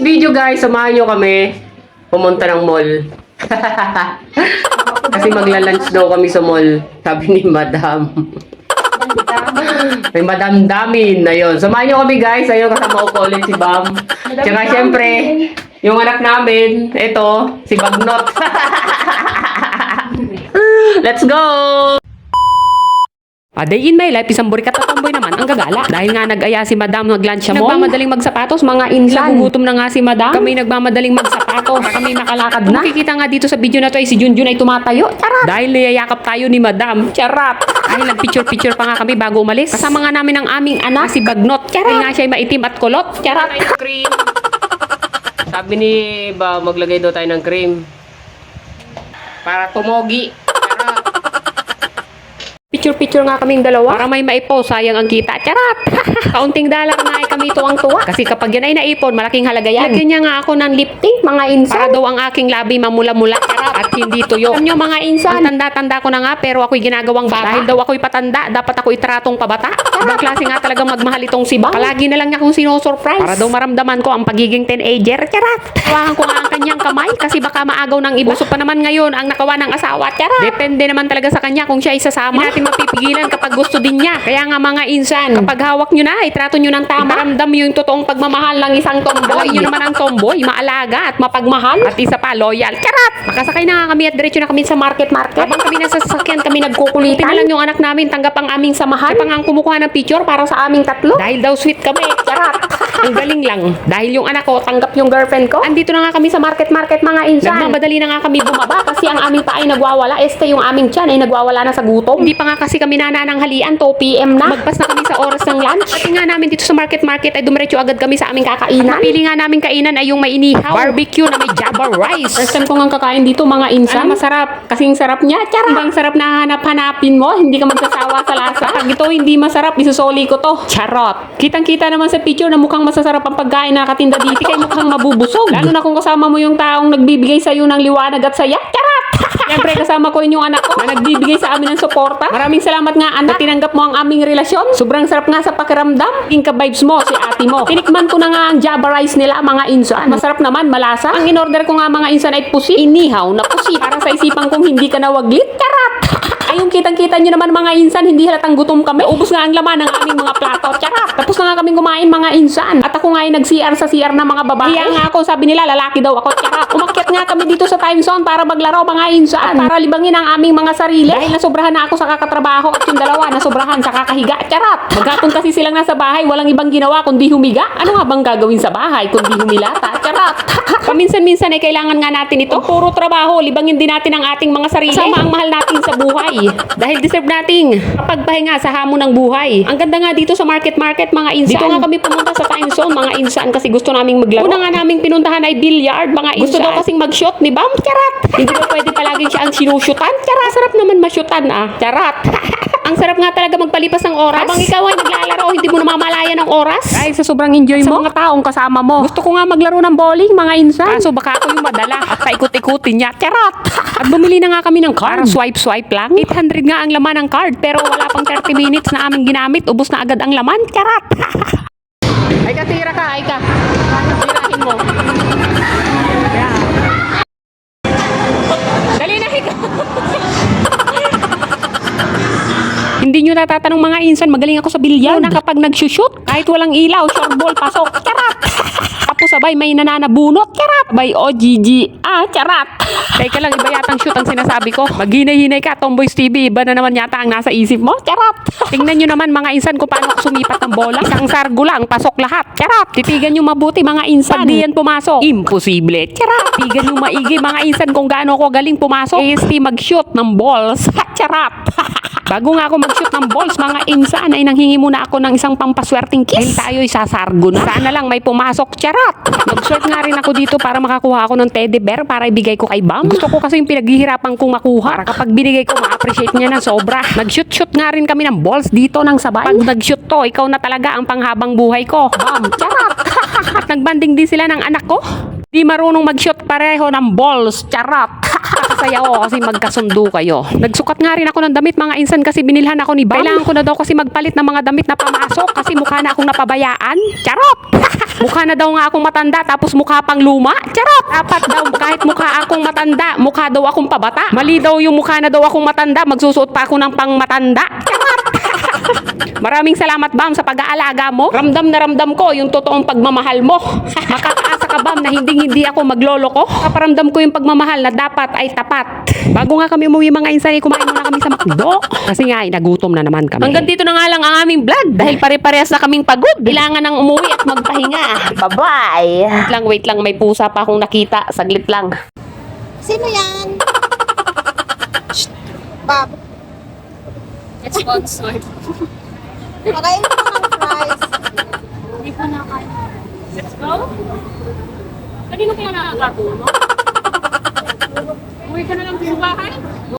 Video guys, samahan nyo kami pumunta ng mall. Kasi magla-lunch daw kami sa mall. Sabi ni Madam. May Madam Damin. Ayun. Samahan nyo kami guys. Ayun, kasama ko ulit si Bam. Tsaka syempre, yung anak namin, ito, si Bagnot. Let's go! A day in my life, isang burikat at tomboy naman ang gagala. Dahil nga nag-aya si Madam, nag-lunch siya mo. Nagmamadaling magsapatos, mga insan. Nagugutom na nga si Madam. Kami nagmamadaling magsapatos. Kami nakalakad na. Makikita nga dito sa video na to ay si Junjun ay tumatayo. Charot! Dahil niyayakap tayo ni Madam. Charot! Dahil nag-picture-picture pa nga kami bago umalis. Kasama nga namin ang aming anak, si Bagnot. Charot! Dahil nga siya ay maitim at kulot. Charot! Cream. Sabi ni Ba, maglagay daw tayo ng cream. Para tumogi. Picture-picture nga kaming dalawa para may maipo, sayang ang kita. Charot! Kaunting dala na ay kami tuwang-tuwa. Kasi kapag yan ay naipon, malaking halaga yan. Lagyan niya nga ako ng lip tint, mga insan. Para daw ang aking labi mamula-mula. Charot! At hindi tuyo. Alam nyo mga insan, ang tanda-tanda ko na nga pero ako'y ginagawang bata. Dahil daw ako'y patanda, dapat ako itratong pabata. Ibang klase nga talagang magmahal itong si Bang. Palagi na lang niya akong sinosurprise. Para daw maramdaman ko ang pagiging teenager. Charot! Tawahan ko nga ang kanyang kamay kasi baka maagaw ng iba. Gusto pa naman ngayon ang nakawa ng asawa. Charot! Depende naman talaga sa kanya kung siya ay sasama. Mapipigilan kapag gusto din niya. Kaya nga mga insan, kapag hawak nyo na, itrato nyo ng tama. Iparamdam nyo yung totoong pagmamahal ng isang tomboy. Alam nyo naman ang tomboy, maalaga at mapagmahal. At isa pa, loyal. Charot! Nakasakay na nga kami at diretso na kami sa market. Habang kami nasa sasakyan, kami nagkukulitan. Tinalang yung anak namin, tanggap ang aming samahan. Siya pa nga ang kumukuha ng picture para sa aming tatlo. Dahil daw sweet kami. Charot! Ang galing lang. Dahil yung anak ko, tanggap yung girlfriend ko. Andito na nga kami sa market mga insan. Nagmamadali na nga kami bumaba kasi ang aming paa ay nagwawala. Yung aming tiyan ay nagwawala na sa gutom. Hindi pa nga kasi kami nanananghalian, 2 PM na. Magpas na kami sa oras ng lunch. At nga namin dito sa market ay dumiretso agad kami sa aming kakainan. Napili nga namin kainan ay yung may inihaw. Barbecue na may java rice. First time ko nga kakain dito mga insan. Masarap. Kasing sarap niya. Charot! Ibang sarap na hanap-hanapin mo. Hindi ka magsasawa sa lasa. Pag ito hindi masarap, isusoli ko to. Charot! Kitang-kita naman sa picture na mukhang masasarap ang pagkain na katinda dito. Kaya mukhang mabubusog. Lalo na kung kasama mo yung taong nagbibigay sa'yo ng liwanag at saya. Charot! Siyempre kasama ko yung anak ko na nagbibigay sa amin ng suporta. Maraming salamat nga anak. Tinanggap mo ang aming relasyon. Sobrang sarap nga sa pakiramdam. Inka vibes mo, si ate mo. Tinikman ko na nga ang java rice nila mga insan. Masarap naman, malasa. Ang in-order ko nga mga insan ay pusit. Inihaw na pusit. Para sa isipan kong hindi ka nawaglit. Charot! Ayun, kitang-kita nyo naman mga insan, hindi halatang gutom kami. Ubus nga ang laman ng aming mga plato. Charot! Tapos na nga kaming kumain mga insan. At ako nga ay nag-CR sa CR ng mga babae. Kaya nga ako, sabi nila, lalaki daw ako. Charot! Umakyat nga kami dito sa time zone para maglaro mga insan. At para libangin ang aming mga sarili. Dahil nasobrahan na ako sa kakatrabaho at yung dalawa nasobrahan sa kakahiga. Charot! Maghapon kasi silang nasa bahay, walang ibang ginawa kundi humiga. Ano nga bang gagawin sa bahay kundi humilata? Charot! Paminsan-minsan ay kailangan nga natin ito. Puro trabaho, libangin din natin ang ating mga sarili. Kasama ang mahal natin sa buhay. Dahil deserve nating kapagpahinga sa hamon ng buhay. Ang ganda nga dito sa market mga insan. Dito nga kami pumunta sa time zone mga insan kasi gusto naming maglaro. Una nga naming pinuntahan ay billiard mga insan. Gusto daw kasing mag-shoot ni Bam. Charot! Hindi daw pwede palagi siya ang sinushootan. Charot! Sarap naman ma-shootan Charot! Ang sarap nga talaga magpalipas ng oras. Habang ikaw ay naglalaro, hindi mo namamalayan ng oras. Dahil sa sobrang enjoy mo. Sa mga taong kasama mo. Gusto ko nga maglaro ng bowling mga insan. Kaso baka ako yung madala at paikot-ikutin niya. Charot! At bumili na nga kami ng card. Para swipe lang. 800 nga ang laman ng card pero wala pang 30 minutes na aming ginamit. Ubus na agad ang laman. Charot! Ay ka, tira ka. Ay ka. Tirahin mo. Yeah. Dali na, ikaw. Hindi nyo natatanong mga insan, magaling ako sa bilyard. Na kapag nag-shoot, kahit walang ilaw, short ball, pasok. Charot! Tapos sabay may nananabunot. Charot! By OGG. Charot! Teka lang, iba yatang shoot ang sinasabi ko. Maghinay-hinay ka, Tomboys TV. Iba na naman yata ang nasa isip mo. Charot! Tingnan nyo naman mga insan kung paano ako sumipat ng bola. Isang sargo lang, pasok lahat. Charot! Titigan nyo mabuti mga insan. Pag di yan pumasok, imposible. Charot! Titigan nyo maigi mga insan kung gaano ako galing pumasok. AST mag-shoot ng balls. Charot! Bago nga ako mag-shoot ng balls, mga insan, ay nanghingi muna ako ng isang pampaswerteng kiss. Dahil tayo'y sasargo na. Sana lang may pumasok. Charot! Nag-swirt nga rin ako dito para makakuha ako ng teddy bear para ibigay ko kay Bam. Gusto ko kasi yung pinaghihirapan kong makuha. Para kapag binigay ko, ma-appreciate niya ng sobra. Nag-shoot nga rin kami ng balls dito ng sabay. Pag nag-shoot to, ikaw na talaga ang panghabang buhay ko. Bam! Charot! At nagbanding din sila ng anak ko. Di marunong mag-shoot pareho ng balls. Charot! masaya ako kasi magkasundo kayo. Nagsukat nga rin ako ng damit mga insan kasi binilhan ako ni Bam. Kailangan ko na daw kasi magpalit ng mga damit na pamasok kasi mukha na akong napabayaan. Charot! Mukha na daw nga akong matanda tapos mukha pang luma. Charot! Dapat daw kahit mukha akong matanda, mukha daw akong pabata. Mali daw yung mukha na daw akong matanda, magsusuot pa ako ng pang matanda. Charot! Maraming salamat, Bam, sa pag-aalaga mo. Ramdam na ramdam ko yung totoong pagmamahal mo. Makakaasa ka, Bam, na hindi ako magloloko. Kaparamdam ko yung pagmamahal na dapat ay tapat. Bago nga kami umuwi mga insan, kumain muna kami sa McDo. Kasi nga, nagutom na naman kami. Hanggang dito na nga lang ang aming vlog. Dahil pare-parehas na kaming pagod. Kailangan nang umuwi at magpahinga. Bye-bye! Wait lang, may pusa pa akong nakita. Saglit lang. Sino yan? Shh! Bob, It's sponsored. pakain mo ng fries. Hindi ko na kaya. Let's go? Kanino kaya nakakatulong? Uwi ka na lang sa bahay?